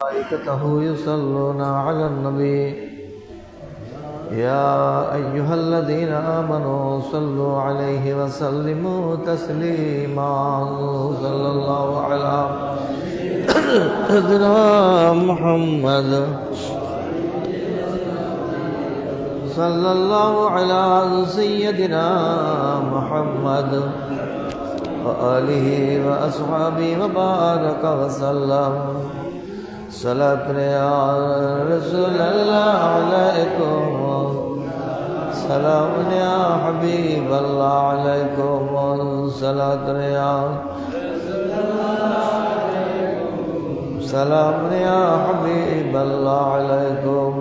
ملائكته يصلون على النبي يا أيها الذين آمنوا صلوا عليه وسلموا تسليما صلى الله على سيدنا محمد صلى الله على سيدنا محمد وآله وأصحابه وبارك وسلم صلاة يا رسول الله عليكم سلام يا حبيب الله عليكم صلاة يا سلام يا حبيب الله عليكم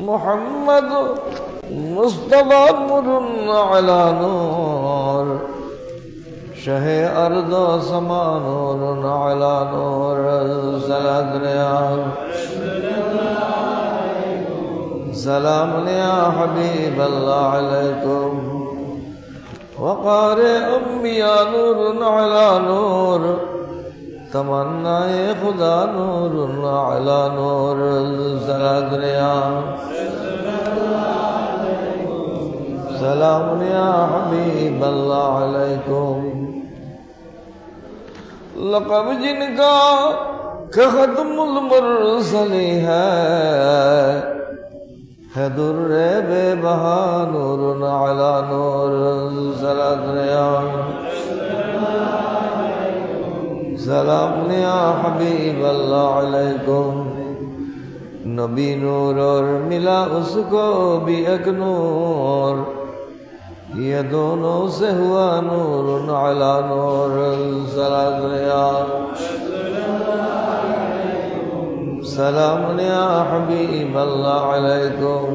محمد مصطفى نور على نور شہ ارض و سما نور على نور صلاة يا سلام يا حبيب الله عليكم وقارئ أنبياء نور على نور تمنا خدا نور على نور صلاة يا سلام يا حبيب الله عليكم لقب जिनका खत्मुल मुरसली है दुर्रे बेबहा नूर अला नूर सलात या सलाम या हबीब अल्लाह अलैकुम नबी नूर और मिला उसको भी एक नूर ये दोनों से हुआ नूर अला नूर सलात या सलाम या हबीब अल्लाह अलैकुम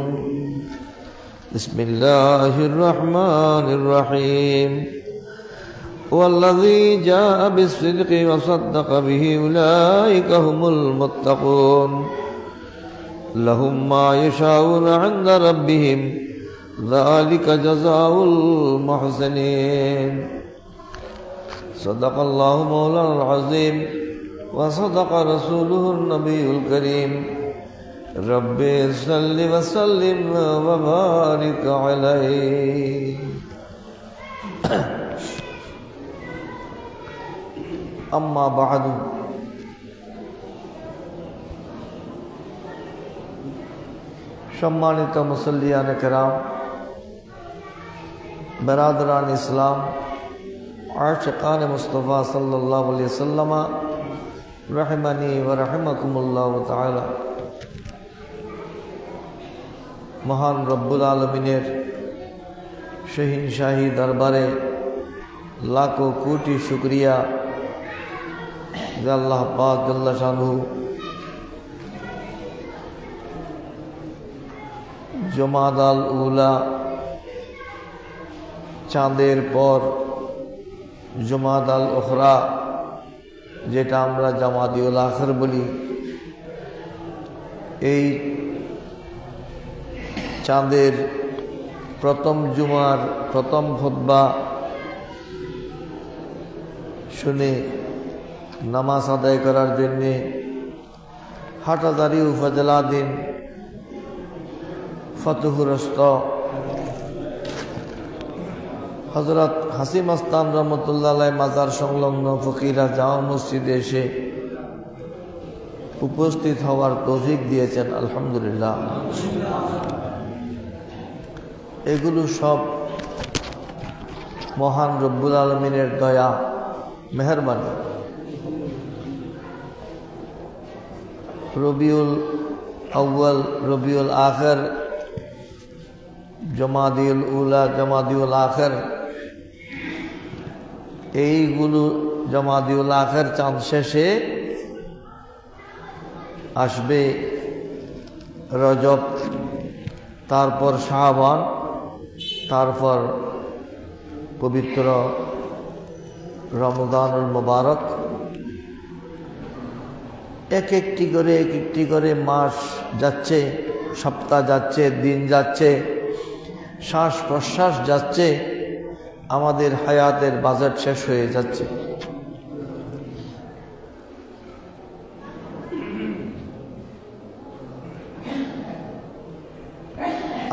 बिस्मिल्लाहिर रहमानिर रहीम वल्लज़ी जाअ बिस्सिद्क़ि व सद्दक़ बिही उलाइका हुमुल मुत्तक़ून लहुम मा यशाऊन इंद रब्बिहिम ज़ालिका जज़ाउल मुहसिनीन सदक़ल्लाहु मौलाना अज़ीम व सदक़ रसूलुहुन नबियुल करीम रब्बि सल्लि व सल्लिम व बारिक अलैहि अम्मा बअद सम्मानित मुसल्लियान किराम बरादरान इस्लाम आशिकान मुस्तफ़ा सल्लल्लाहु अलैहि वसल्लम रहमनी व रहमकुमुल्लाह ताला महान रब्बुल आलमीनेर शहीनशाही दरबारे लाखों कोटि शुक्रिया अल्लाह पाक जल्ल शानहु जुमादाल उला चाँदेर पर जुमादाल उखरा जेटा आमरा जमादिउल आखिर बोली এই চাঁদের প্রথম জুমার প্রথম খুতবা শুনে নামাজ আদায় করার জন্য হাটহাজারী উপজেলাধীন ফতুহরস্ত হযরত হাসিম আস্তান রহমতুল্লাহ আলাইহি মাজার সংলগ্ন ফকিরা জামা মসজিদে এসে উপস্থিত হওয়ার তৌফিক দিয়েছেন আলহামদুলিল্লাহ। এগুলো সব মহান রব্বুল আলমিনের দয়া মেহেরবানি। রবিউল আউয়াল, রবিউল আখির, জমাদিউল উলা, জমাদিউল আখির, এইগুলো জমাদিউল আখির চাঁদ শেষে আসবে রজব, তারপর শাবান, তারপর পবিত্র রমজানুল মুবারক। এক একটি করে মাস যাচ্ছে, সপ্তাহ যাচ্ছে, দিন যাচ্ছে, শ্বাস প্রশ্বাস যাচ্ছে, আমাদের হায়াতের বাজেট শেষ হয়ে যাচ্ছে।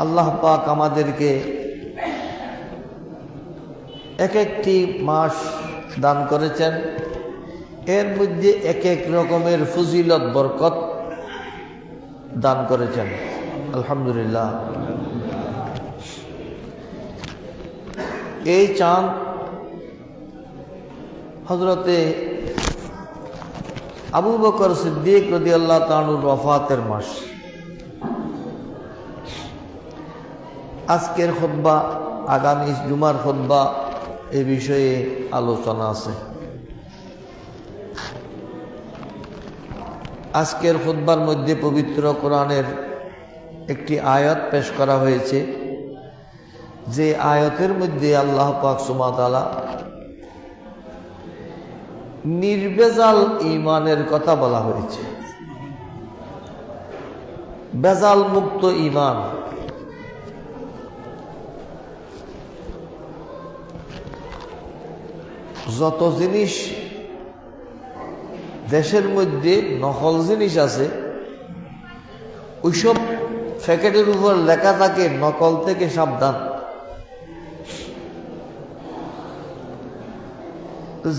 আল্লাহ পাক আমাদেরকে এক একটি মাস দান করেছেন, এর মধ্যে এক এক রকমের ফজিলত বরকত দান করেছেন। আলহামদুলিল্লাহ। এই চাঁদ হযরতে আবু বকর সিদ্দিক রাদিয়াল্লাহু তাআলার ওয়াফাতের মাস। আজকের খুতবা, আগামী জুমার খুতবা এ বিষয়ে আলোচনা আছে। আজকের খুতবার মধ্যে পবিত্র কোরআনের একটি আয়াত পেশ করা হয়েছে, যে আয়াতের মধ্যে আল্লাহ পাক সুবহানাহু ওয়া তাআলা নির্ভেজাল ঈমানের কথা বলা হয়েছে। ভেজাল মুক্ত ঈমান। যত জিনিস দেশের মধ্যে নকল জিনিস আছে, ওইসব প্যাকেটের উপর লেখা থাকে নকল থেকে সাবধান।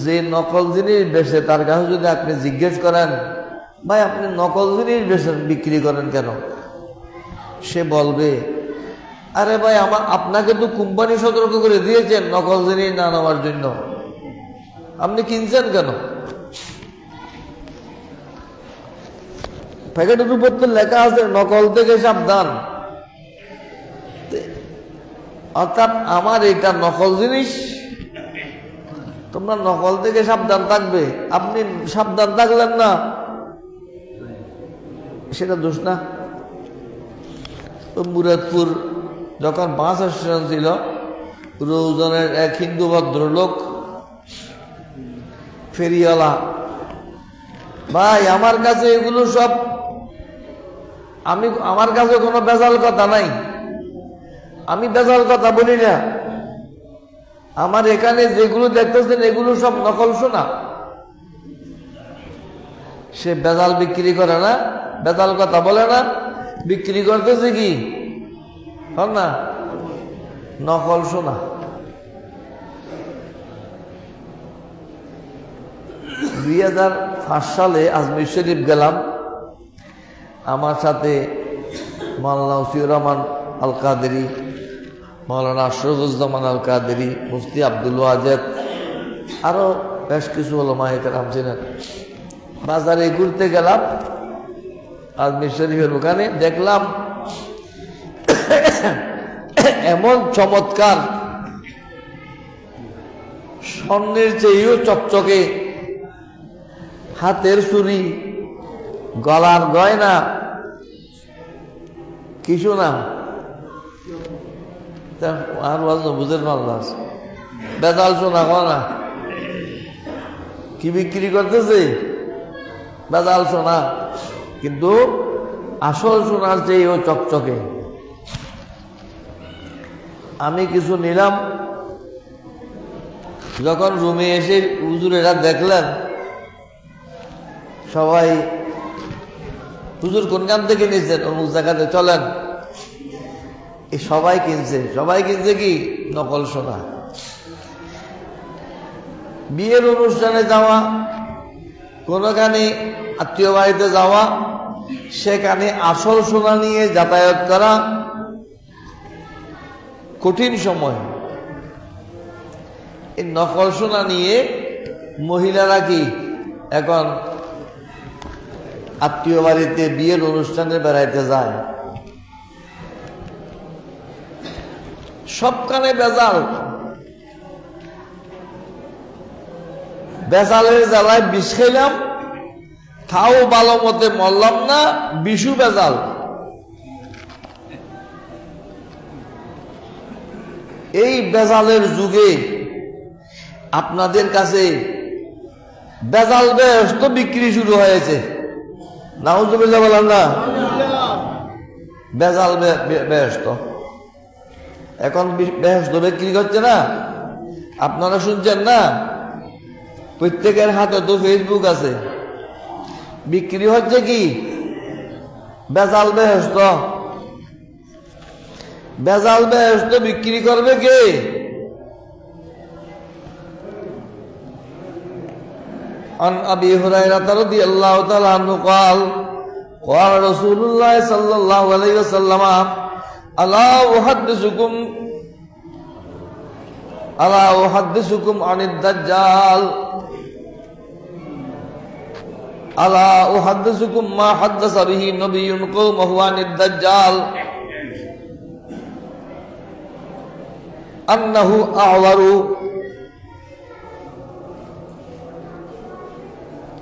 যে নকল জিনিস বেচে তার কাছে যদি আপনি জিজ্ঞেস করেন, ভাই আপনি নকল জিনিস বেচেন, বিক্রি করেন কেন? সে বলবে, আরে ভাই আপনাকে তো কোম্পানি সতর্ক করে দিয়েছেন নকল জিনিস না নেওয়ার জন্য, আপনি কিনছেন কেন? প্যাকেটের উপর তো লেখা আছে নকল থেকে সাবধান। অর্থাৎ আমার এটা নকল জিনিস, তোমরা নকল থেকে সাবধান থাকবে। আপনি সাবধান থাকলেন না, সেটা দোষ না। তো মুরাদপুর যখন বাস স্টেশন ছিল, রৌজনের এক হিন্দু ভদ্রলোক ফেরিওয়ালা, ভাই আমার কাছে এগুলো সব, আমার কাছে কোনো বেজাল কথা নাই, আমি বেজাল কথা বলি না, আমার এখানে যেগুলো দেখতেছেন এগুলো সব নকল সোনা। সে বেজাল বিক্রি করে না, বেজাল কথা বলে না, বিক্রি করতেছে কি না নকল সোনা। 2005 সালে আজমির শরীফ গেলাম, আমার সাথে মাওলানা ওসিউর রহমান আল কাদেরী, মাওলানা আশরাফুজ্জামান আল কাদেরী, মুফতি আব্দুল ওয়াজেদ, আরো বেশ কিছু উলামায়ে কেরাম ছিলেন। বাজারে ঘুরতে গেলাম, আজমির শরীফের ওখানে দেখলাম এমন চমৎকার স্বর্ণের চেয়েও চকচকে হাতের চুড়ি, গলার গয়না, কিছু না আর বুঝের পাল্লা বেজাল সোনা না, কি বিক্রি করতেছে বেজাল সোনা, কিন্তু আসল সোনার চেয়েও চকচকে। আমি কিছু নিলাম, যখন রুমে এসে হুজুরেরা দেখলেন, সবাই হুজুর কোনখান থেকে নিয়েছেন, অমুক জায়গাতে চলেন, এই সবাই কিনছে কি নকল সোনা। বিয়ের অনুষ্ঠানে যাওয়া, কোনখানে আত্মীয় বাড়িতে যাওয়া, সেখানে আসল সোনা নিয়ে যাতায়াত করা কঠিন সময়। এই নকল সোনা নিয়ে মহিলারা কি এখন আত্মীয় বাড়িতে বিয়ের অনুষ্ঠানে বেড়াইতে যায়, সবখানে বেজাল। বেজালের জ্বালায় বিষ খাইলাম, তাও ভালো মতে মরলাম না, বিষু বেজাল। এই বেজালের যুগে আপনাদের কাছে বেজাল বেহেশত বিক্রি শুরু হয়েছে। নাউজুবিল্লাহ বলেন না, বেজাল বেহেশত এখন বেহেশত বিক্রি করছে না, আপনারা শুনছেন না? প্রত্যেকের হাতে তো ফেসবুক আছে, বিক্রি হচ্ছে কি বেজাল বেহেশত। বেজাল বেহেশত বিক্রি করবে কে? عن أبي هريرة رضي الله تعالى عنه قال قال رسول الله صلى الله عليه وسلم ألا أحدثكم عن الدجال ألا أحدثكم ما حدث به نبي قومه عن الدجال أنه أعور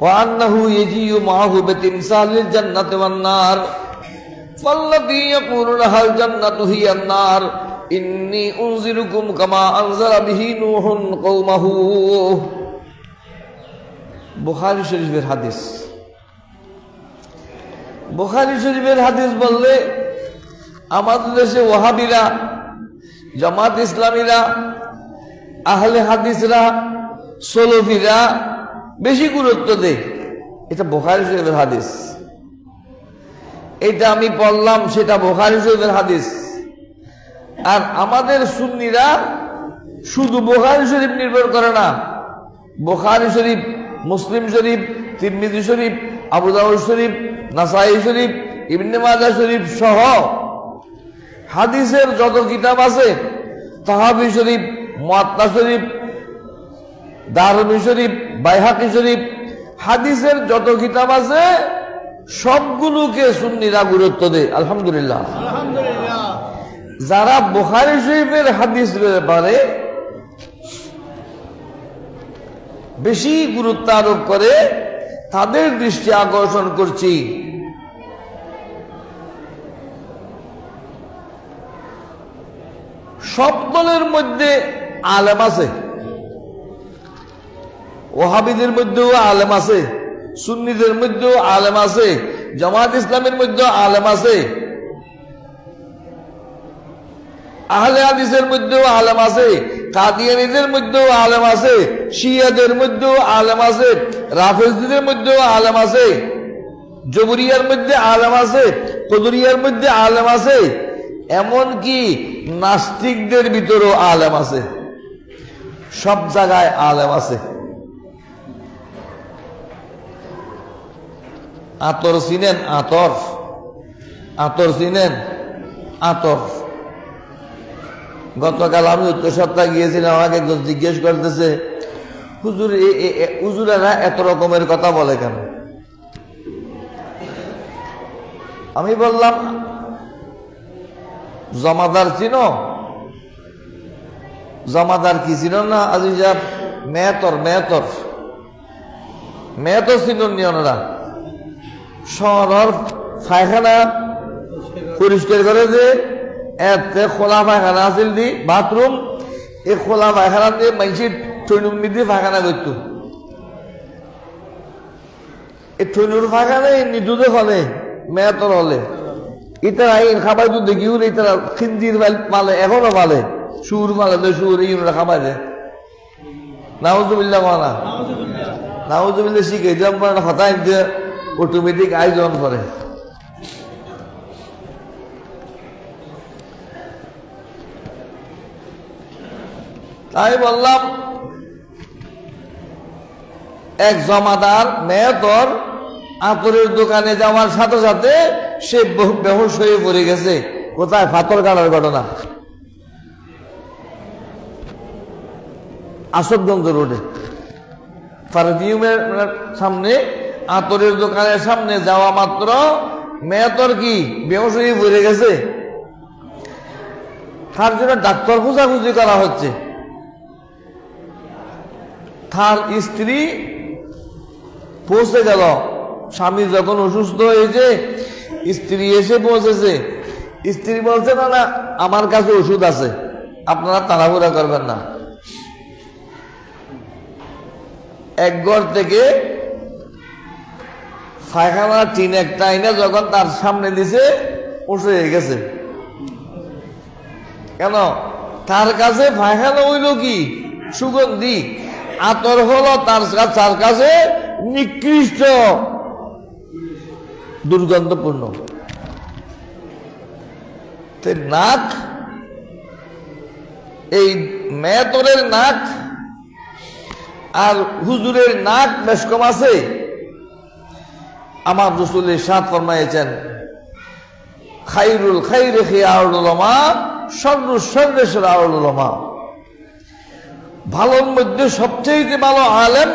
وأنه يجيء معه بتمثال الجنة والنار فالذي يقول لها الجنة هي النار إني أنذركم كما أنذر به نوح قومه বুখারী শরীফের হাদিস। বুখারী শরীফের হাদিস বললে আমাদের দেশে ওয়াহাবিরা, জামাত ইসলামীরা, আহলে হাদিসরা, সলফিরা বেশি গুরুত্ব দেয়। এটা বুখারী শরীফের হাদিস। এটা আমি পড়লাম, সেটা বুখারী শরীফের হাদিস। আর আমাদের সুন্নিরা শুধু বুখারী শরীফ নির্ভর করে না, বুখারী শরীফ, মুসলিম শরীফ, তিরমিজি শরীফ, আবু দাউদ শরীফ, নাসাই শরীফ, ইবনে মাজাহ শরীফ সহ হাদিসের যত কিতাব আছে, তাহাবি শরীফ, মুয়াত্তা শরীফ, দারমি শরীফ, বাইহাকি শরীফ, হাদিসের যত কিতাব আছে সবগুলোকে সুন্নিরা গুরুত্ব দেয়। আলহামদুলিল্লাহ। যারা বুখারী শরীফের হাদিস ব্যাপারে বেশি গুরুত্ব আরোপ করে তাদের দৃষ্টি আকর্ষণ করছি। সব দলের মধ্যে আলেম আছে, ওয়াহাবিদের মধ্যেও আলেম আছে, সুন্নিদের মধ্যেও আলেম আছে, জামাত ইসলামের মধ্যেও আলেম আছে, আহলে হাদিসের মধ্যেও আলেম আছে, কাদিয়ানীদের মধ্যেও আলেম আছে, শিয়াদের মধ্যেও আলেম আছে, রাফেজীদের মধ্যেও আলেম আছে, জবরিয়ার মধ্যে আলেম আছে, কদরিয়ার মধ্যে আলেম আছে, এমনকি নাস্তিকদের ভিতরেও আলেম আছে। সব জায়গায় আলেম আছে। আতর চিনেন? আতর, আতর চিনেন? আতর। গতকাল আমি উত্তর সপ্তাহে গিয়েছিলাম, আমাকে একজন জিজ্ঞেস করতেছে, হুজুর হুজুরেরা এত রকমের কথা বলে কেন? আমি বললাম, জমাদার চিনো? জমাদার কি চিনো না? আজিজা মেয়তর, মেয়তর, মেয়তর চিনুন নি ওনারা? শহরের পায়খানা পরিষ্কার করে যে এতে খোলা পায়খানা আছিল দি বাথরুম, এই খোলা পায়খানা দিয়ে মানুষের ট্রেনুর দিয়ে পায়খানা করত। এই ট্রেনুর পায়খানায় নিদুদে ফলে মেয়তর হলে ইতারা এই খাবার তো দেখি ইতারা খিন্দির পালে, এখনো পালে, সুর পালে, সুর ইউরা খাবার দেয়। নাউজুবিল্লাহ মানা, নাউজুবিল্লাহ শিখে যেমন হতায় দিয়ে অটোমেটিক আয়োজন করে। তাই বললাম, এক জমাদার মেয়তর আতরের দোকানে যাওয়ার সাথে সাথে সে বেহুশ হয়ে পড়ে গেছে। কোথায়? ফাতর কাটার ঘটনা, আশোকগঞ্জ রোডে পারফিউমের সামনে, আতরের দোকানের সামনে যাওয়া মাত্র মেয়তর কি বেহুশ হয়ে পড়ে গেছে। তার জন্য ডাক্তার খোঁজাখুঁজি করা হচ্ছে। তার স্ত্রী পৌঁছে গেল। স্বামী যখন অসুস্থ হয়েছে, স্ত্রী এসে পৌঁছেছে। স্ত্রী বলছে, না না, আমার কাছে ওষুধ আছে, আপনারা তাড়াহুড়া করবেন না। এক ঘর থেকে পায়খানা টিন একটা আইনে যখন তার সামনে দিছে, উঠে হয়ে গেছে। কেন? তার কাছে পায়খানা হইল কি সুগন্ধি, আতর হলো তার কাছে নিকৃষ্ট, দুর্গন্ধপূর্ণ। নাক এই মেয়েতরের নাক আর হুজুরের নাক বেশ কম আছে। আমার রাসূল ইরশাদ ফরমায়েছেন, খায়রুল খায়রি খিয়ারুল উলামা, শাররুশ শাররি শিরারুল উলামা। ভালোর মধ্যে সবচেয়ে ভালো আলেম,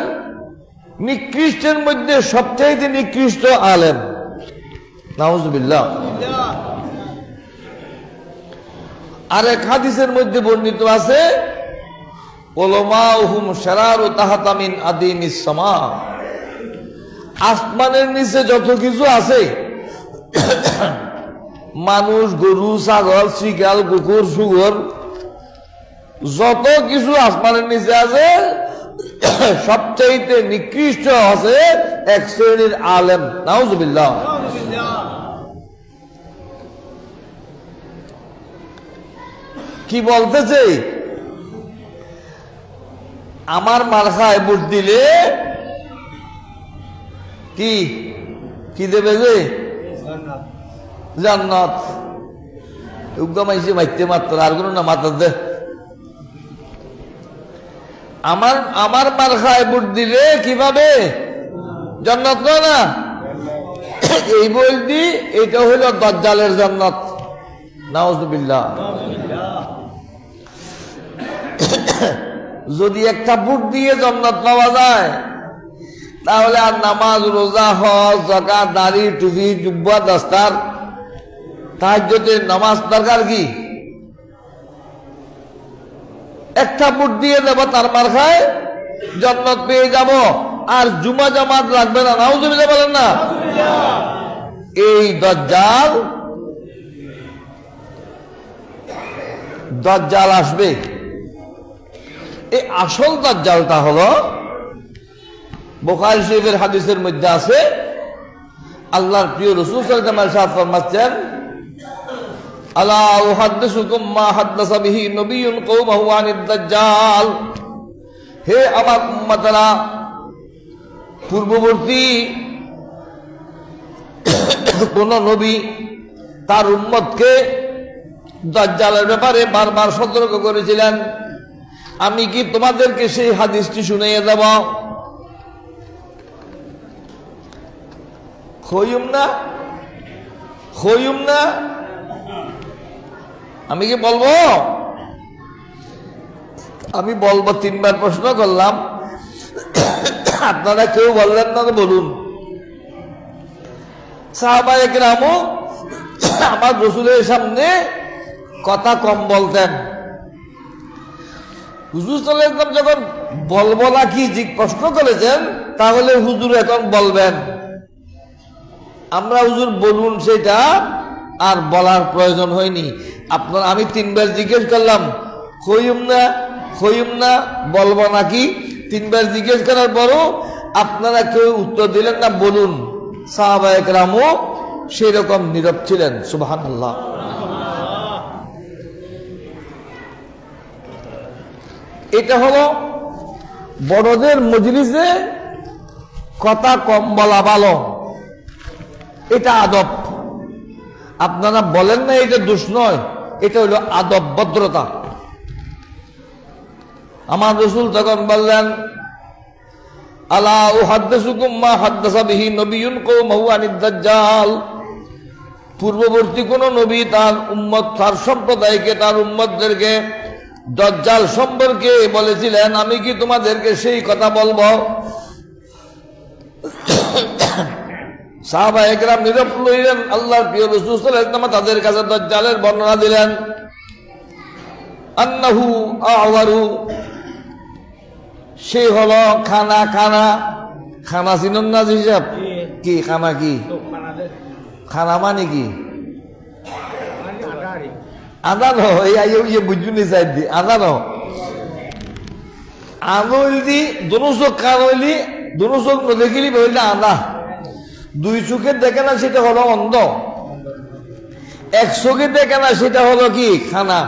নিকৃষ্টের মধ্যে সবচেয়ে নিকৃষ্ট আলেম। নাউজুবিল্লাহ। আরেক হাদিসের মধ্যে বর্ণিত আছে, উলামাউহুম শারারু তাহতা মিন আদিমিস সামা। আসমানের নিচে যত কিছু আছে, মানুষ, গরু, ছাগল, শিকাল, কুকুর, শুয়োর, যত কিছু আসমানের নিচে আছে, সবচাইতে নিকৃষ্ট আছে এক শ্রেণীর আলেম। নাউজুবিল্লাহ। কি বলতেছে? আমার মার্কায় ভোট দিলে কি কি দেবে যে? জান্নাত। উগ্গামাইছে মাইতে মাত্র, আর কোন না মাত্র দে। আমার মার্কায় ভোট দিলে কিভাবে? জান্নাত না। এই বলদি এটা হইল দাজ্জালের জান্নাত। নাউজুবিল্লাহ। যদি একটা ভোট দিয়ে জান্নাত পাওয়া যায়, তাহলে আর নামাজ, রোজা, হজ, যাকাত, দাড়ি, টুপি, জুব্বা, দস্তার, তাহাজ্জুদের নামাজ দরকার কি? একটা ভোট দিয়ে দেব, তার মার্কায় জান্নাত পেয়ে যাব, আর জুমা জামাত লাগবে না। নাউজুবিল্লাহ বলেন না। এই দাজ্জাল আসবে। এই আসল দাজ্জালটা হলো, বুখারী শরীফের হাদিসের মধ্যে আছে, আল্লাহর প্রিয় রাসূল সাল্লাল্লাহু আলাইহি ওয়াসাল্লাম ফরমাচ্ছেন, আলা উহাদ্দিসুকুম মা হাদ্দাসা বিহি নবিয়্যুন কওমাহু আনিদ দাজ্জাল। হে আমার উম্মতরা, পূর্ববর্তী কোন নবী তার উম্মতকে দাজ্জালের ব্যাপারে বারবার সতর্ক করেছিলেন। আমি কি তোমাদেরকে সেই হাদিসটি শুনিয়ে দেব? খইম না, আমি কি বলবো? আমি বলবো। 3 বার প্রশ্ন করলাম, আপনারা কেউ বললেন না, তো বলুন। সাহাবায়ে কেরামও আমার রাসূলের সামনে কথা কম বলতেন। হুজুর সাল্লাল্লাহু আলাইহি ওয়াসাল্লাম যখন বলবো না কি প্রশ্ন করেছেন, তাহলে হুজুর এখন বলবেন। আমরা হুজুর বলুন সেটা আর বলার প্রয়োজন হয়নি। আমি 3 বার জিজ্ঞেস করলাম, খইম না বলবো নাকি? 3 বার জিজ্ঞেস করার পরও আপনারা কেউ উত্তর দিলেন না, বলুন। সাহাবায়ে কেরামও সেই রকম নীরব ছিলেন। সুবহানাল্লাহ। এটা হলো বড়দের মজলিসে কথা কম বলা ভালো, এটা আদব। আপনারা বলেন না এটা দোষ নয়, এটা হলো আদব, ভদ্রতা। আমার রাসূল তখন বললেন, আলা উহাদ্দিসুকুম মা হাদ্দাসা বিহি নবিয়্যুন কওমাহু আনিদ দাজ্জাল। পূর্ববর্তী কোন নবী তার উম্মত, তার সম্প্রদায়কে, তার উম্মতদেরকে দাজ্জাল সম্পর্কে বলেছিলেন, আমি কি তোমাদেরকে সেই কথা বলবো? সাহাবায়ে কেরাম নীরব রইলেন। আল্লাহর প্রিয় রাসূল সাল্লাল্লাহু আলাইহি ওয়াসাল্লাম তাদের কাছে দাজ্জালের বর্ণনা দিলেন। আন্নাহু আওয়ারু, সে হলো খানা চিনুন না হিসাব কি? খানা কি? খানা মানে কি? আদা ন, এই বুঝুনি চাই দি আদা ন। আনইল দি দোনো চোখ কান হইলি, দোনো চোখ নদেখিলি বললে আদা। 2 চোখে দেখে না, সেটা হলো অন্ধ। 1 চোখে দেখে না, সেটা হলো কি? খানা।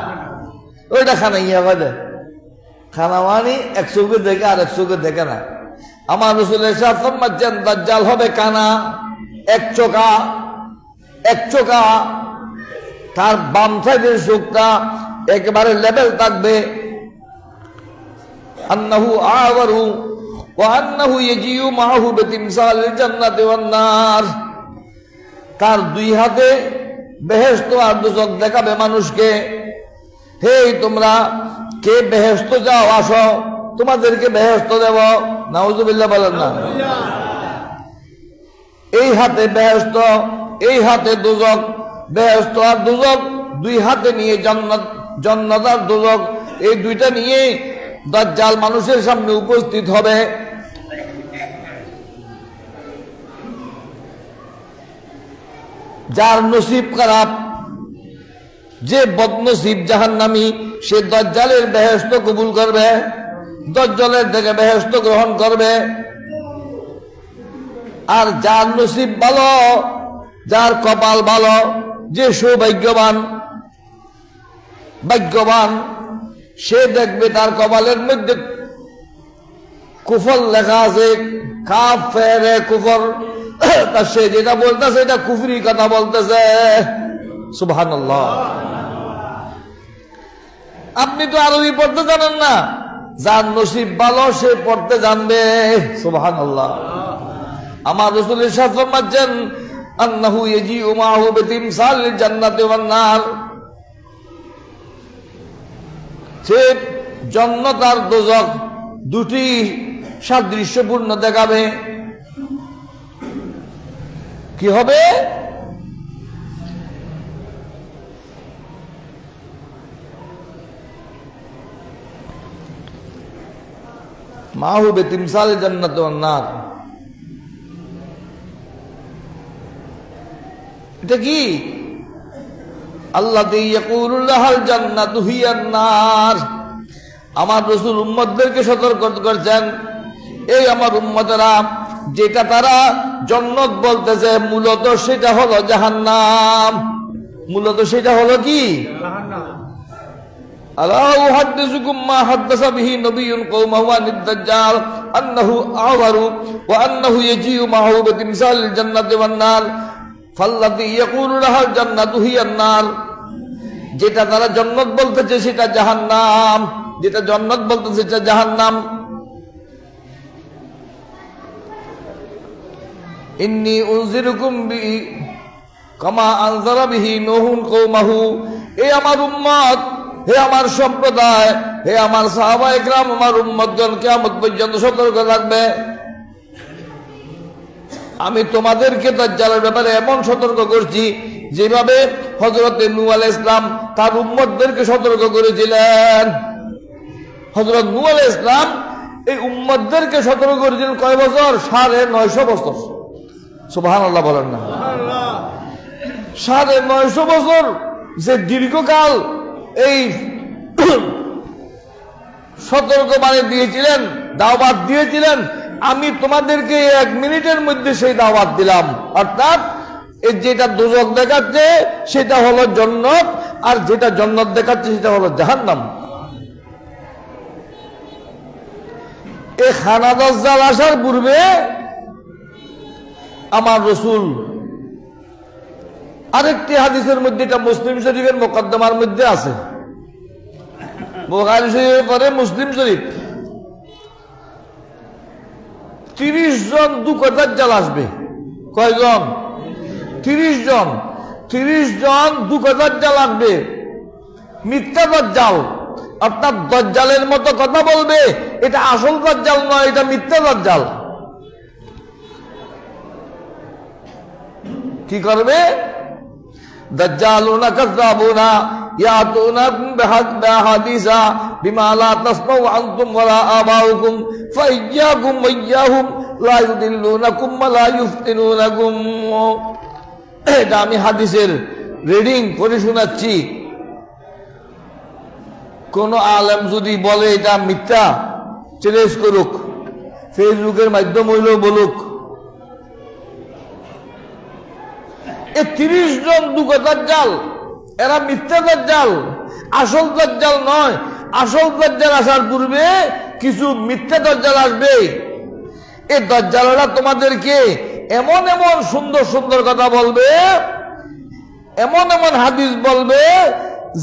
ওইটা খানা ইয়া বাদে। খানা মানে 1 চোখে দেখে আর 1 চোখে দেখে না। আমার রাসূল ইরশাদ ফরমাচ্ছেন, দাজ্জাল হবে কানা, 1 চোখা। তার বাম সাইডের চোখটা একেবারে লেভেল থাকবে। আন্নাহু আওয়ারু ওয়া আন্নাহু ইয়াজিউ মাহু বিতিমসালিল জান্নাতি ওয়ান নার, তার দুই হাতে বেহেশত আর দোজখ দেখাবে মানুষকে। হে তোমরা কে বেহেশত যাও, আসো তোমাদেরকে বেহেশত দেব। নাউজুবিল্লাহ বলেন না। এই হাতে বেহেশত, এই হাতে দোজখ। বেহেশত আর দোজখ দুই হাতে নিয়ে জান্নাত, জান্নাত আর দোজখ এই দুইটা নিয়ে দাজ্জাল মানুষের সামনে উপস্থিত হবে। যার নসিব খারাপ, যে বদনসিব জাহান্নামী, সে দাজ্জালের বেহেশত কবুল করবে, দাজ্জালের থেকে বেহেশত গ্রহণ করবে। আর যার নসিব ভালো, যার কপাল ভালো, যে সৌভাগ্যবান ভাগ্যবান, সে দেখবে তার কপালের মধ্যে কুফর লেখা আছে, কাফ ফেরে কুফর। তা সে যেটা বলতেছে এটা কুফরি কথা বলতেছে। সুবহানাল্লাহ। আপনি তো আরবি পড়তে জানেন না, যার নসিব ভালো সে পড়তে জানবে। সুবহানাল্লাহ। আমার রাসূল ইরশাদ ফরমাচ্ছেন, আন্নাহু ইয়াজিউ মাহু বিতিমসালিল জান্নাতি ওয়ান নার, সে জান্নাত আর দোজখ দুটি সাদৃশ্যপূর্ণ দেখাবে। কি হবে? মাহু বিতিমসালিল জান্নাতি ওয়ান নার, এটা কি? আল্লাযী ইয়াকুলু লাহাল জান্নাতু হিয়ান নার। আমার রাসূল উম্মতদেরকে সতর্ক করছেন, এই আমার উম্মতেরা, যেটা তারা জান্নাত বলতেছে মূলত সেটা হলো জাহান্নাম। মূলত সেটা হলো কি? জাহান্নাম। আলা উহাদ্দিসুকুম মা হাদ্দাসা বিহি নবিয়্যুন কওমাহু আনিদ দাজ্জাল আন্নাহু আওয়ারু ওয়া আন্নাহু ইয়াজিউ মাহু বিতিমসালিল জান্নাতি ওয়ান নার ফাল্লাযী ইয়াকুলু লাহাল জান্নাতু হিয়ান নার। যেটা তারা জান্নাত বলতেছে সেটা জাহান্নাম, যেটা জান্নাত বলতেছে সেটা জাহান্নাম। ইন্নী উনজিরুকুম বি কামা আনজারা বিহি নূহুন কওমাহু। এই আমার উম্মত, হে আমার সম্প্রদায়, হে আমার সাহাবায়ে কেরাম, আমার উম্মতগণ কিয়ামত পর্যন্ত সতর্ক থাকবে। আমি তোমাদেরকে দাজ্জালের ব্যাপারে এমন সতর্ক করছি যেভাবে হযরত নূহ আলাইহিস সালাম তার উম্মতদেরকে সতর্ক করেছিলেন। হযরত নূহ আলাইহিস সালাম এই উম্মতদেরকে সতর্ক করেছিলেন কয় বছর? 950 বছর। সুবহানাল্লাহ বলেন না। 950 বছর যে দীর্ঘকাল এই সতর্কবাণী দিয়েছিলেন, দাওয়াত দিয়েছিলেন। আমি তোমাদেরকে 1 মিনিটের মধ্যে সেই দাওয়াত দিলাম। অর্থাৎ যেটা দোজখ দেখাচ্ছে সেটা হলো জান্নাত, আর যেটা জান্নাত দেখাচ্ছে সেটা হলো জাহান্নাম। এই খানা দাজ্জাল আসার পূর্বে আমার রাসূল আরেকটি হাদিসের মধ্যে, এটা মুসলিম শরীফের মুকদ্দমার মধ্যে আছে, বুখারী শরীফের পরে মুসলিম শরীফ, 30 জন দাজ্জাল আসবে। কয়জন? 30 জন। 30 জন দাজ্জাল আসবে, মিথ্যা দাজ্জাল। অর্থাৎ দাজ্জালের মতো কথা বলবে, এটা আসল দাজ্জাল নয়, এটা মিথ্যা দাজ্জাল। কি করবে? দাজ্জালুনা কাযাবুনা ইয়াতুনাকুম বিহাদিসা বিমা লা তাসমাউ আনতুম ওয়ালা আবাউকুম ফাইয়াকুম ওয়াইয়াহুম লা ইউদিল্লুনাকুম ওয়া লা ইফতিনুনাকুম। এটা আমি হাদিসের রিডিং করে শোনাচ্ছি। কোন আলেম যদি বলে এটা মিথ্যা, চ্যালেঞ্জ করুক, ফেসবুকের মাধ্যমে হইলেও বলুক। এই 30 জন দাজ্জাল, এরা মিথ্যা দাজ্জাল, আসল দাজ্জাল নয়। আসল দাজ্জাল আসার পূর্বে কিছু মিথ্যা দাজ্জাল আসবে। এই দাজ্জালরা তোমাদেরকে এমন এমন সুন্দর সুন্দর কথা বলবে, এমন এমন হাদিস বলবে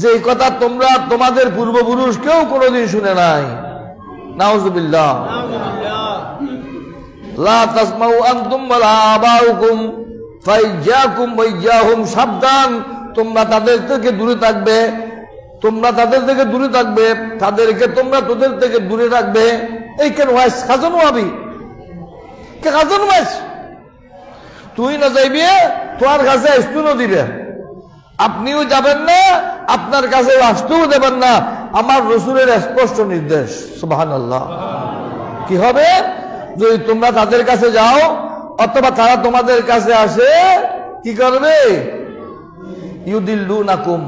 যে কথা তোমরা তোমাদের পূর্বপুরুষ কেউ কোনোদিন শুনে নাই। নাউজুবিল্লাহ। লা তাসমাউ আনতুম ওয়ালা আবাউকুম ফাইয়াকুম ওয়াইয়াহুম, সাবধান, তোমরা তাদের থেকে দূরে থাকবে, তোমরা তাদের থেকে দূরে থাকবে, তাদেরকে তোমরা তোদের থেকে দূরে রাখবে। এই কেন ওয়াইস খাজন হবি কে খাজন ওয়াইস, তুই না যাইবি তোমার কাছে আসতেও দিবে, আপনিও যাবেন না, আপনার কাছে আসতেও দেবেন না। আমার রাসূলের স্পষ্ট নির্দেশ। সুবহানাল্লাহ। কি হবে যদি তোমরা তাদের কাছে যাও অথবা তারা তোমাদের কাছে আসে, কি করবে? ইউদিল্লুনাকুম,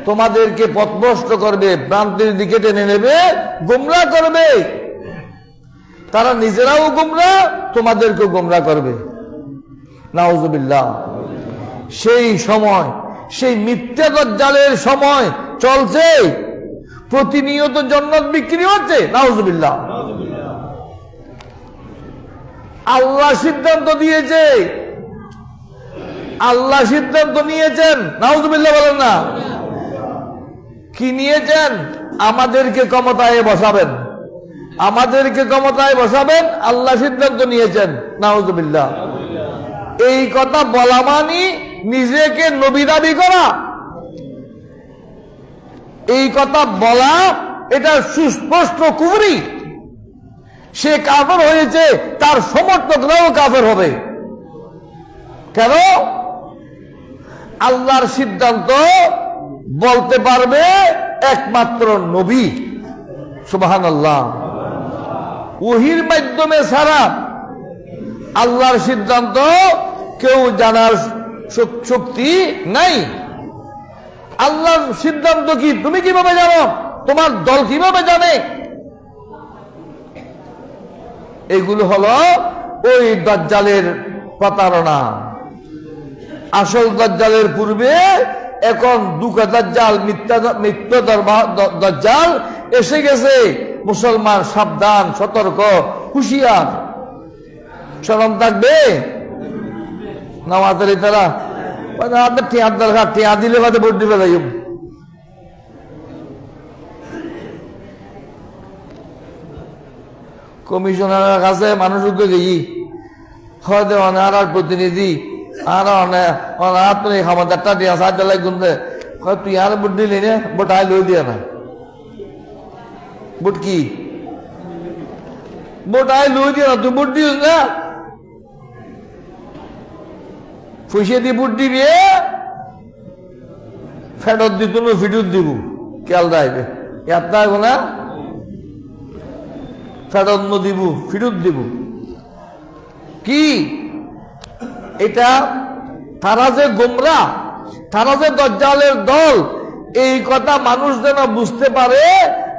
তোমাদেরকে পথভ্রষ্ট করবে, ভ্রান্তির দিকে টেনে নেবে, গোমরাহ করবে। তারা নিজেরাও গোমরাহ, তোমাদেরকেও গোমরাহ করবে। নাউজুবিল্লাহ। সেই সময়, সেই মিথ্যা দাজ্জালের সময় চলছে, প্রতিনিয়ত জান্নাত বিক্রি হচ্ছে। নাউজুবিল্লাহ। আল্লাহ সিদ্ধান্ত দিয়েছে, আল্লাহ সিদ্ধান্ত নিয়েছেন। নাউজুবিল্লাহ বলেন না। কি নিয়েছেন? আমাদেরকে ক্ষমতায় বসাবেন, আমাদেরকে ক্ষমতায় বসাবেন, আল্লাহ সিদ্ধান্ত নিয়েছেন। নাউজুবিল্লাহ। এই কথা বলা মানে নিজেকে নবী দাবি করা। এই কথা বলা এটা সুস্পষ্ট কুফরি। সে কাফের হয়েছে, তার সমর্থকরাও কাফের হবে। কেন? আল্লাহর সিদ্ধান্ত বলতে পারবে একমাত্র নবী। সুবহানাল্লাহ। ওহীর মাধ্যমে ছাড়া আল্লাহর সিদ্ধান্ত কেউ জানার শক্তি নাই। আল্লাহর সিদ্ধান্ত কি তুমি কিভাবে জানো? তোমার দল কিভাবে জানে? এগুলো হলো ওই দাজ্জালের প্রতারণা। আসল দাজ্জালের পূর্বে এখন দুকা দাজ্জাল, মিথ্যা দাজ্জাল এসে গেছে। মুসলমান সাবধান, সতর্ক, হুঁশিয়ার। স্মরণ থাকবে নামাজের তারা টিয়ার দরকার, টিয়া দিলে বাদে ভোট দিবে যাই। কমিশনারের কাছে মানুষ গেই হয়তো অনার প্রতিনিধি আর অনার ক্ষমতাটা দিয়া সাহায্য লাগবে, তুই আর ভোট দিলি না, ভোট আয় লই দিয়ে না। ভোট কি? ভোট আয় লই দিয়ে না, তুই ভোট দিস না, পয়সা দিয়ে ভোট দিবি, ফেরত দিত না, ফিরত দিব, খেয়াল রাখবে। এত না ফেরত দিব, ফিরত দিব। কি এটা? তারা যে গোমরাহ, তারা যে দাজ্জালের দল, এই কথা মানুষ যেন বুঝতে পারে।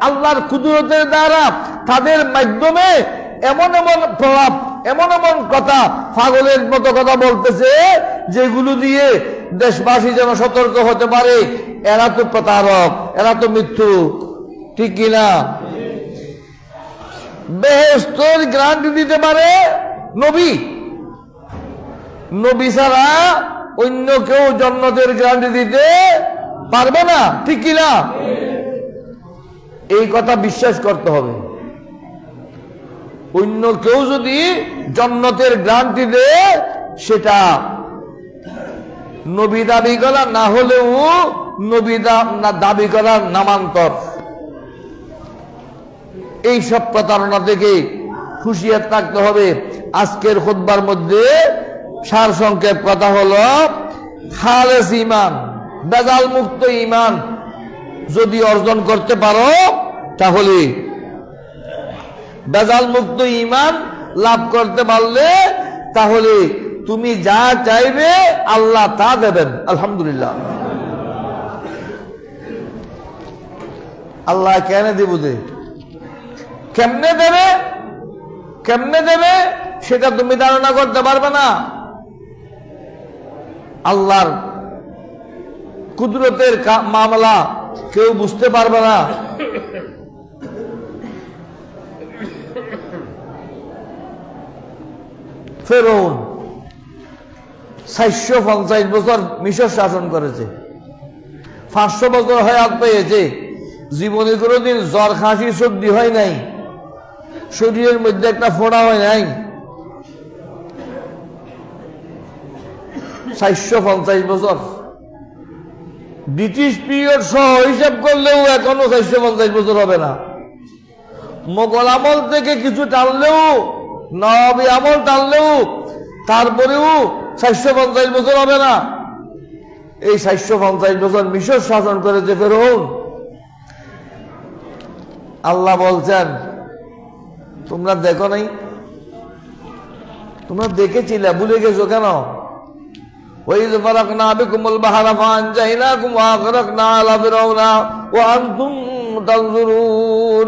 আল্লাহর কুদরতের দ্বারা তাদের মাধ্যমে এমন এমন প্রভাব, এমন এমন কথা, পাগলের মতো কথা বলতেছে, যেগুলো দিয়ে দেশবাসী যেন সতর্ক হতে পারে এরা তো প্রতারক, এরা তো মৃত্যু। ঠিক কিনা? বেহেশতের গ্যারান্টি দিতে পারে নবী, নবী ছাড়া অন্য কেউ জান্নাতের গ্যারান্টি দিতে পারবে না। ঠিক কিনা? এই কথা বিশ্বাস করতে হবে। অন্য কেউ যদি জান্নাতের গ্যারান্টি দেয়, সেটা নবী দাবি করা না হলেও নবী দাবি করার নামান্তর। এই সব প্রতারণা থেকে হুঁশিয়ার থাকতে হবে। আজকের খুতবার মধ্যে সার সংক্ষেপ কথা হলো, খালেস ঈমান, বেজাল মুক্ত ঈমান যদি অর্জন করতে পারো, তাহলে বেজাল মুক্ত ঈমান লাভ করতে পারলে, তাহলে তুমি যা চাইবে আল্লাহ তা দেবেন। আলহামদুলিল্লাহ। আল্লাহ কেন দিব দে, কেমনে দেবে, কেমনে দেবে সেটা তুমি ধারণা করতে পারবে না। আল্লাহর কুদরতের মামলা কেউ বুঝতে পারবে না। ফেরাউন 450 বছর মিশর শাসন করেছে। 500 বছর হায়াত পেয়েছে, জীবনে কোনোদিন জ্বর খাসি সর্দি হয় নাই, শরীরের মধ্যে একটা ফোড়া হয় নাই। 450 বছর ব্রিটিশ পিরিয়ড সহ হিসাব করলেও এখনো 450 বছর হবে না। মোগল আমল থেকে কিছু টানলেও, নবী আমল টানলেও তারপরেও 450 বছর হবে না। এই 450 বছর মিশর শাসন করেছে ফেরাউন। আল্লাহ বলছেন তোমরা দেখো নাই? তোমরা দেখেছিলে, ভুলে গেছো কেন? وَإِذْ فَرَقْنَا بِكُمُ الْبَحْرَ فَأَنْجَيْنَاكُمْ وَأَغْرَقْنَا آلَ فِرْعَوْنَ وَأَنْتُمْ تَنْظُرُونَ।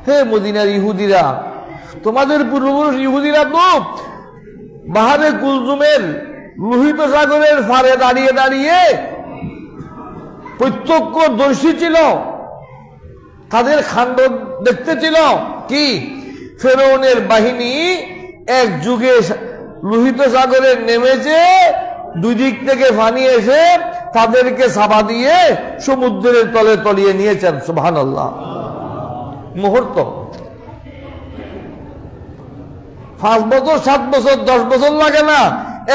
হে মদিনার ইহুদিরা, তোমাদের পূর্বপুরুষ ইহুদিরা তো বাহারে কুলজুমের লোহিত সাগরের ফারে দাঁড়িয়ে দাঁড়িয়ে প্রত্যক্ষদর্শী ছিল, তাদের খান্ড দেখতে ছিল কি ফেরাউনের বাহিনী এক যুগে লোহিত সাগরে নেমেছে, দুই দিক থেকে পানি এসে তাদেরকে চাপা দিয়ে সমুদ্রের তলে তলিয়ে নিয়েছেন। সুবহানাল্লাহ। মুহূর্ত, 5 বছর 7 বছর 10 বছর লাগে না,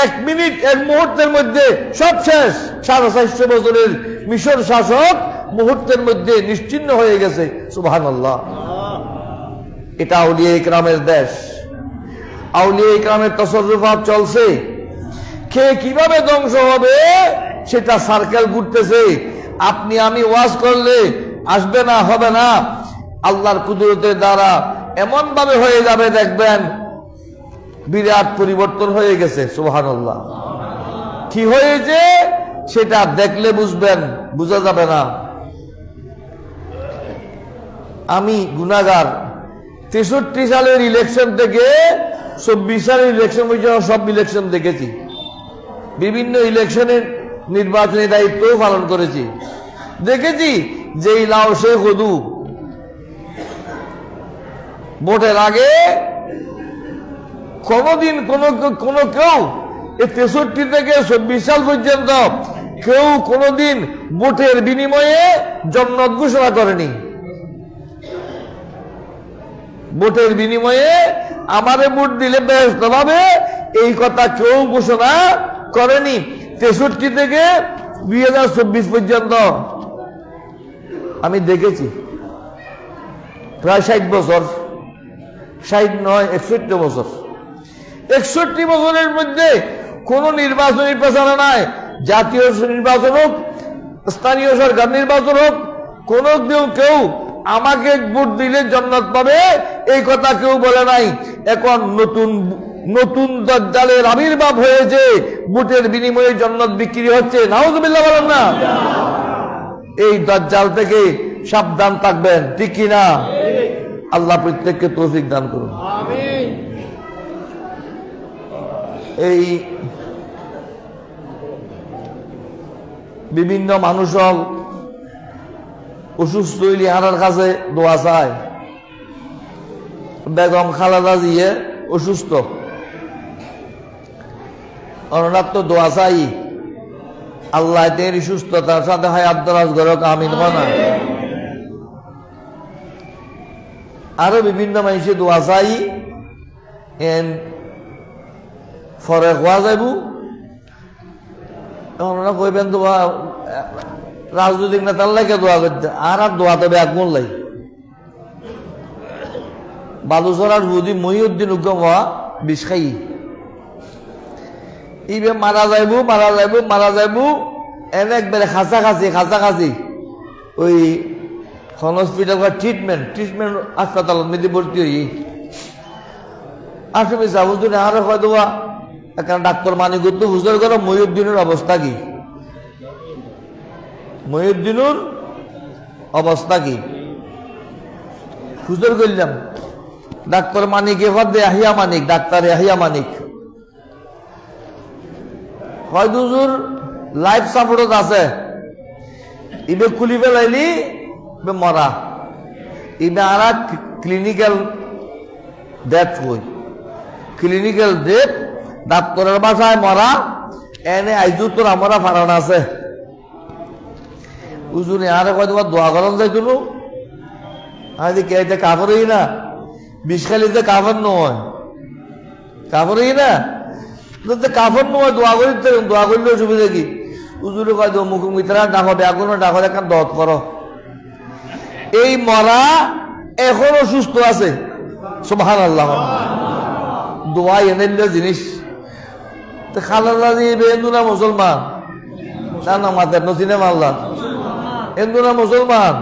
1 মিনিট, 1 মুহূর্তের মধ্যে সব শেষ। 450 বছরের মিশর শাসক মুহূর্তের মধ্যে নিশ্চিহ্ন হয়ে গেছে। সুবহানাল্লাহ। এটা আউলিয়া ইকরামের দেশ, আউলিয়া ইকরামের তাসাররুফাত চলছে। কে কিভাবে ধ্বংস হবে সেটা সার্কেল ঘুরতেছে। আপনি আমি ওয়াজ করলে আসবে না, হবে না। আল্লাহর কুদরতের দ্বারা এমন ভাবে হয়ে যাবে, দেখবেন বিরাট পরিবর্তন হয়ে গেছে। সুবহানাল্লাহ। কি হয়েছে সেটা দেখলে বুঝবেন, বোঝা যাবে না। আমি গুনাহগার। 63 সালের ইলেকশন থেকে 24 সালের ইলেকশন পর্যন্ত সব ইলেকশন দেখেছি, বিভিন্ন ইলেকশনের নির্বাচনী দায়িত্ব পালন করেছি। দেখেছি যে লাও শেখ হদু ভোটের আগে কোনদিন কোন কেউ 63 থেকে 24 সাল পর্যন্ত কেউ কোনদিন ভোটের বিনিময়ে জান্নাত ঘোষণা করেনি। ভোটের বিনিময়ে আমারে ভোট দিলে বেহেশত পাবে, এই কথা কেউ ঘোষণা করেনি। 63 থেকে 2024 পর্যন্ত আমি দেখেছি, প্রায় 60 বছর, 60 নয় 61 বছর। 61 বছরের মধ্যে কোন নির্বাচনী প্রচারণা নাই। জাতীয় নির্বাচন হোক, স্থানীয় সরকার নির্বাচন হোক, কোন কেউ আমাকে ভোট দিলে জান্নাত পাবে এই কথা কেউ বলে নাই। এখন নতুন দাজ্জালের আবির্ভাব হয়েছে, ভোটের বিনিময়ে জান্নাত বিক্রি হচ্ছে। নাউযুবিল্লাহ বলেন না? এই দাজ্জাল থেকে সাবধান থাকবেন, ঠিক কি না? আল্লাহ প্রত্যেককে তৌফিক দান করুন। আমিন। এই বিভিন্ন মানুষ অসুস্থ হইলে হারার কাছে দোয়া চায়। বেগম খালেদা জিয়া অসুস্থ, ওনার তো দোয়া চাই আল্লাহ তেরি সুস্থতার সাথে হায়াত দরাজ করুক। আমিন বলা। আরো বিভিন্ন মানুষের দোয়া চাই, ফরে হওয়া যাইব। ওনারা কইবেন দোয়া রাজনৈতিক নেতার লাগে দোয়া করতে, আর দোয়া তবে এক মন লাই। বালুচরার বুধি মহিউদ্দিন উগ্গম হওয়া বিষ খাই ইবে মারা যাইব এনে একবারে খাঁচাখাঁচি ওই হসপিটাল ট্রিটমেন্ট হাসপাতালত মেয়েদি ভর্তি হই আসবে হুজুর আরো হয়তো একটা ডাক্তার মানি করতো হুজুর করো মহিউদ্দিনের অবস্থা কি, মহিউদ্দিনের অবস্থা কি হুজুর করলাম। ডাক্তার মানিক এবার আহিয়া মানিক, ডাক্তার আহিয়া মানিক হয়তো হুজুর লাইফ সাপোর্টত আছে, ইবে খুলি ফেলাইলি মরা, ইবে আর ক্লিনিক্যাল ডেথ হই, ক্লিনিক্যাল ডেথ ডাক্তারের বাসায় মরা, এনে আইজু তোর আমরা ফারান আছে উজুনে আরে কয় তোমার দোয়া করান যায় কোনো আদি কে এটা কাপড়ই না বিষখালিতে কাপড় নয় কাপড়ই না কাপড় নয় দোয়া করি দোয়া করলে অসুবিধা কি উজুরে কয় মুখ মিত্রা ডাকো ডাকো ডাকো একটা দত করো এই মরা এখনো সুস্থ আছে সুবহানাল্লাহ দোয়া এনে জিনিস খালাল্লা দিয়ে এন্দু না মুসলমান না না মাতের নথিনে মাল্লা এন্দু না মুসলমান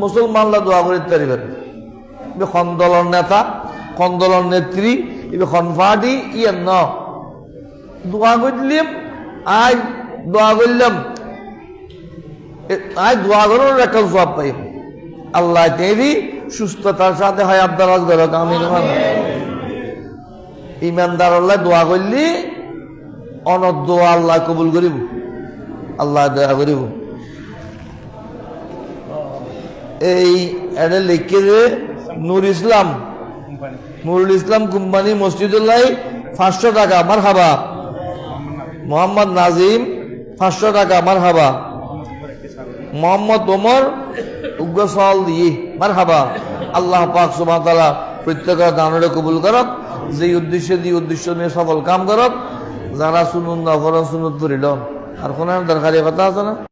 মুসলমানরা দোয়া করে পারিবেন খন্দলর নেতা খন্দলর নেত্রী খনফাটি ইয়ে ন দোয়া করলাম আজ দোয়া করলাম আজ দোয়া করার একটা সব পাই আল্লাহ তেরি সুস্থতার সাথে হয় আব্দাল করক আমি ইমানদার আল্লাহ দোয়া করলি অনর দোয়া আল্লাহ কবুল করিব আল্লাহ দয়া করিব এই এটা লিখে যে নুরুল ইসলাম কোম্পানি মসজিদুল্লাহ 500 টাকা আমার হাবা মোহাম্মদ নাজিম 500 টাকা আমার হাবা মোহাম্মদ ওমর উগ্র সল দিয়ে মার হাবা আল্লাহ পাক সুবহানাহু ওয়া তাআলা প্রত্যেকের দানরে কবুল করক যে উদ্দেশ্য নিয়ে সফল কাম করক যারা শুনুন না করেন শুনুন করিল আর কোন দরকারি কথা আছে না